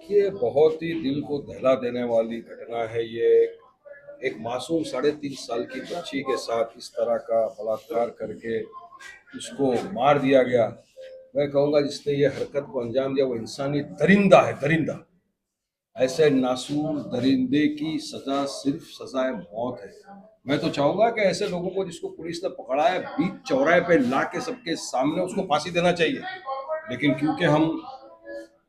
ये बहुत ही दिल को दहला देने वाली घटना है। ये एक मासूम 3.5 साल की बच्ची के साथ इस तरह का बलात्कार करके उसको मार दिया गया। मैं कहूँगा जिसने ये हरकत को अंजाम दिया वो इंसानी दरिंदा है, दरिंदा। ऐसे नासूर दरिंदे की सजा सिर्फ सजाए मौत है। मैं तो चाहूंगा कि ऐसे लोगों को जिसको पुलिस ने पकड़ा है बीच चौराहे पे ला के सबके सामने उसको फांसी देना चाहिए। लेकिन क्योंकि हम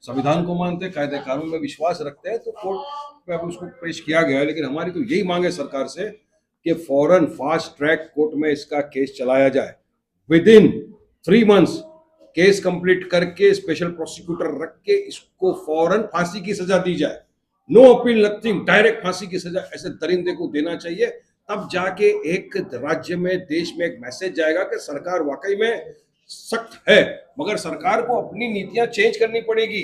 संविधान को मानते हैं, कायदे कानून में विश्वास रखते हैं, तो कोर्ट में अब उसको पेश किया गया है। लेकिन हमारी तो यही मांग है सरकार से कि फौरन फास्ट ट्रैक कोर्ट में इसका केस चलाया जाए। With in 3 months case complete करके स्पेशल प्रोसिक्यूटर रख के इसको फौरन फांसी की सजा दी जाए। नो अपील, नथिंग, डायरेक्ट फांसी की सजा ऐसे दरिंदे को देना चाहिए। तब जाके एक राज्य में, देश में एक मैसेज जाएगा कि सरकार वाकई में सख्त है। मगर सरकार को अपनी नीतियां चेंज करनी पड़ेगी।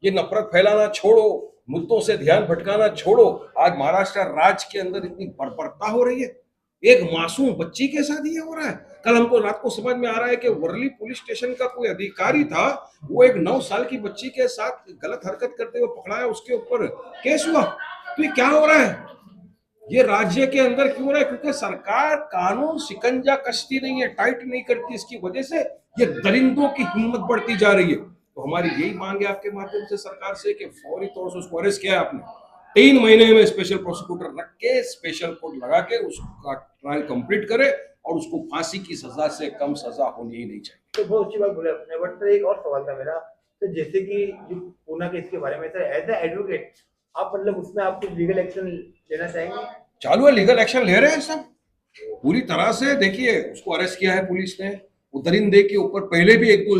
ये नफरत फैलाना छोड़ो, मुद्दों से ध्यान भटकाना छोड़ो। आज महाराष्ट्र राज्य के अंदर इतनी बर्बरता हो रही है, एक मासूम बच्ची के साथ ये हो रहा है। कल हमको रात को समझ में आ रहा है कि वर्ली पुलिस स्टेशन का कोई अधिकारी था, वो एक 9 साल की बच्ची के साथ गलत हरकत करते हुए पकड़ाया, उसके ऊपर केस हुआ। तो ये क्या हो रहा है? ये राज्य के अंदर क्यों हो रहा है? क्योंकि सरकार कानून शिकंजा कसती नहीं है, टाइट नहीं करती। इसकी वजह से ये दरिंदों की हिम्मत बढ़ती जा रही है। तो हमारी यही मांग है आपके माध्यम से सरकार से कि फौरी तौर से उसको अरेस्ट किया है आपने, 3 महीने में स्पेशल प्रोसिक्यूटर रख के स्पेशल कोर्ट लगा के उसका ट्रायल कंप्लीट करे और उसको फांसी की सजा से कम सजा होनी ही नहीं चाहिए। तो बहुत अच्छी बात बोले आपने, बट सर एक और सवाल था मेरा। तो जैसे कि जो पूना केस के बारे में सर, एज ए एडवोकेट आप मतलब उसमें आप कुछ लीगल एक्शन लेना चाहेंगे? चालू है, लीगल एक्शन ले रहे हैं सब पूरी तरह से। देखिए, उसको अरेस्ट किया है पुलिस ने। वो दरिंदे के ऊपर पहले भी 1-2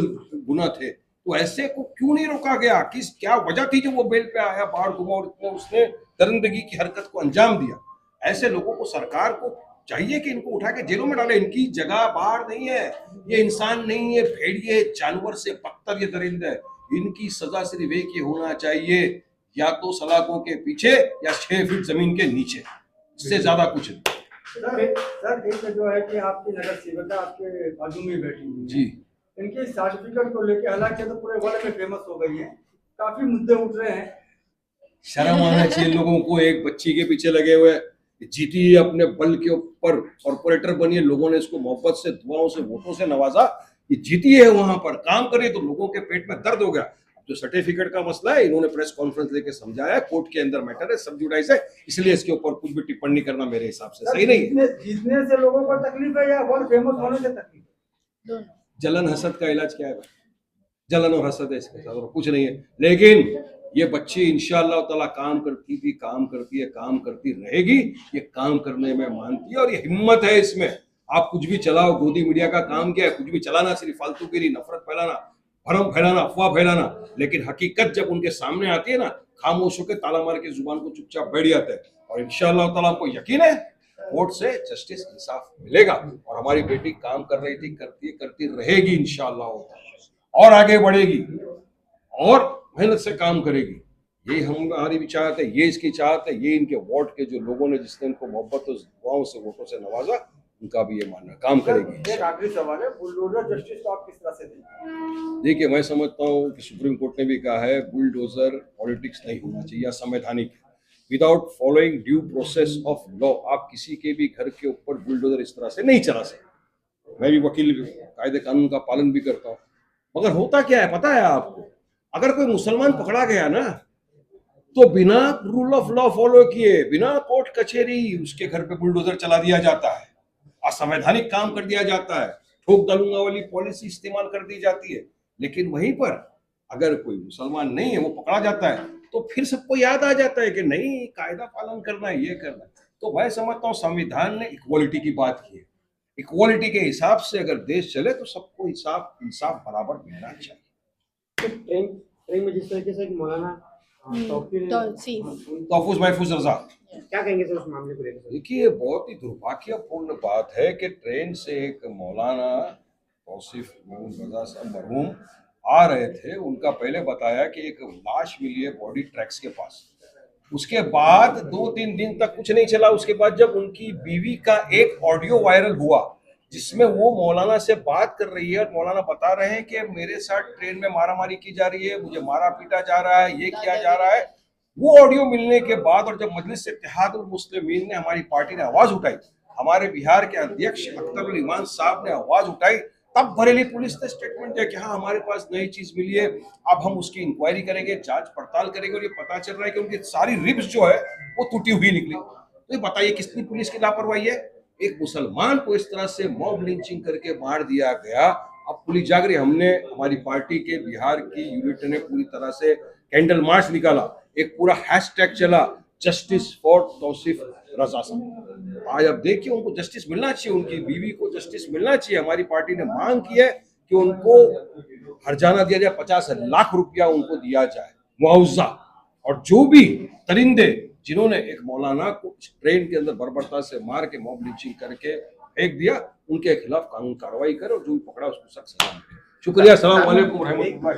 गुना थे, तो ऐसे को क्यों नहीं रोका गया? किस क्या वजह थी जो वो बेल पे आया, बाहर घुमा और इतने उसने दरिंदगी की हरकत को अंजाम दिया? ऐसे लोगों को सरकार को चाहिए कि इनको उठा के जेलों में डाले। इनकी जगह बाहर नहीं है, ये इंसान नहीं है, भेड़िए जानवर से बदतर ये दरिंदे है। इनकी सजा सिर्फ एक ही होना चाहिए, या तो सलाखों के पीछे या 6 फीट जमीन के नीचे, इससे ज्यादा कुछ नहीं। सर एक जो है कि आपकी नगर सेविका आपके बाजू में बैठी हुई है जी, इनके सर्टिफिकेट को लेके, हालांकि तो पूरे वर्ल्ड में फेमस हो गई है, काफी मुद्दे उठ रहे हैं। शर्म आना चाहिए लोगों को। एक बच्ची के पीछे लगे हुए, जीती है अपने बल के ऊपर, कॉर्पोरेटर बनी है, लोगों ने इसको मोहब्बत से, दुआओं से, वोटों से नवाजा, ये जीती है, वहां पर काम करे तो लोगों के पेट में दर्द हो गया। अब जो सर्टिफिकेट का मसला है, इन्होंने प्रेस कॉन्फ्रेंस लेके समझाया, कोर्ट के अंदर मैटर है, सब जुडाइज है, इसलिए इसके ऊपर कुछ भी टिप्पणी करना मेरे हिसाब से सही नहीं है। जीतने से लोगों को तकलीफ है या वर्ल्ड फेमस होने से तकलीफ है? जलन हसद का इलाज क्या है भाई? जलन और हसद है इसके साथ, और कुछ नहीं है। लेकिन ये बच्ची इंशाअल्लाह ताला काम करती थी, काम करती है, काम करती रहेगी। ये काम करने में मानती है और ये हिम्मत है इसमें। आप कुछ भी चलाओ, गोदी मीडिया का काम क्या है? कुछ भी चलाना, सिर्फ फालतूगिरी, नफरत फैलाना, भरम फैलाना, अफवाह फैलाना। लेकिन हकीकत जब उनके सामने आती है ना, खामोश होकर ताला मार के जुबान को चुपचाप बैठ जाते हैं। और इंशाअल्लाह ताला आपको यकीन है कोर्ट से जस्टिस, इंसाफ मिलेगा। और हमारी बेटी काम कर रही थी, करती है, करती रहेगी इंशाअल्लाह, और आगे बढ़ेगी और मेहनत से काम करेगी। ये हमारी भी चाहत है, ये इसकी चाहत है, ये इनके वार्ड के जो लोगों ने जिसने इनको मोहब्बत और दुआओं से, वोटों से नवाजा, उनका भी ये मानना, काम करेगी। एक आखिरी सवाल है, बुलडोजर जस्टिस को आप किस तरह से देखें? देखिए, मैं समझता हूँ कि सुप्रीम कोर्ट ने भी कहा है बुलडोजर पॉलिटिक्स नहीं होना चाहिए या संवैधानिक। Without following due process of law आप किसी के भी घर के ऊपर बुलडोजर इस तरह से नहीं चला सकते। मैं भी वकील भी, कायदे कानून का पालन भी करता हूँ। मगर होता क्या है पता है आपको? अगर कोई मुसलमान पकड़ा गया ना, तो बिना रूल ऑफ लॉ फॉलो किए, बिना कोर्ट कचहरी, उसके घर पे बुलडोजर चला दिया जाता है, असंवैधानिक काम कर दिया जाता है, ठोक डालूंगा वाली पॉलिसी इस्तेमाल कर दी जाती है। लेकिन वहीं पर अगर कोई मुसलमान नहीं है, वो पकड़ा जाता है, तो फिर सबको याद आ जाता है कि नहीं, कायदा पालन करना है, ये करना है। तो मैं समझता हूँ संविधान ने इक्वालिटी की बात की है। इक्वालिटी के हिसाब से अगर देश चले तो सबको हिसाब इंसाफ बराबर मिलना चाहिए। ट्रेन ट्रेन में जिस तरीके से मौलाना तहफुज महफूज रजा, क्या कहेंगे सर उस मामले को लेकर? देखिए, बहुत ही दुर्भाग्यपूर्ण बात है कि ट्रेन से एक मौलाना तौसीफ महमूद रजा साहब मरहूम आ रहे थे। उनका पहले बताया कि एक लाश मिली है बॉडी ट्रैक्स के पास। उसके बाद 2-3 दिन तक कुछ नहीं चला। उसके बाद जब उनकी बीवी का एक ऑडियो वायरल हुआ जिसमें वो मौलाना से बात कर रही है और मौलाना बता रहे हैं कि मेरे साथ ट्रेन में मारामारी की जा रही है, मुझे मारा पीटा जा रहा है, ये किया जा रहा है। वो ऑडियो मिलने के बाद और जब मजलिस इत्तेहादुल मुस्लिमीन ने, हमारी पार्टी ने आवाज उठाई, हमारे बिहार के अध्यक्ष अख्तरुल इमान साहब ने आवाज उठाई, तब बरेली पुलिस ने स्टेटमेंट दिया कि हाँ हमारे पास नई चीज मिली है, अब हम उसकी इंक्वायरी करेंगे, जांच पड़ताल करेंगे और ये पता चल रहा है कि उनकी सारी रिब्स जो है वो टूटी हुई निकली। तो ये बताइए कितनी पुलिस की लापरवाही है। एक मुसलमान को इस तरह से मॉब लिंचिंग करके मार दिया गया। अब पुलिस जाग रही। हमने, हमारी पार्टी के बिहार की यूनिट ने पूरी तरह से कैंडल मार्च निकाला, एक पूरा हैशटैग चला, जस्टिस फॉर तौसीफ रजा साहब। आज अब देखिए उनको जस्टिस मिलना चाहिए, उनकी बीवी को जस्टिस मिलना चाहिए। हमारी पार्टी ने मांग की है कि उनको हर्जाना दिया जाए, 50 लाख रुपया उनको दिया जाए मुआवजा। और जो भी दरिंदे जिन्होंने एक मौलाना को ट्रेन के अंदर बर्बरता से मार के मॉब लिंचिंग करके फेंक दिया, उनके खिलाफ कानून कार्रवाई करे और जो भी पकड़ा उसको सख्त सजा मिले। शुक्रिया। अस्सलाम वालेकुम रहमतुल्लाह।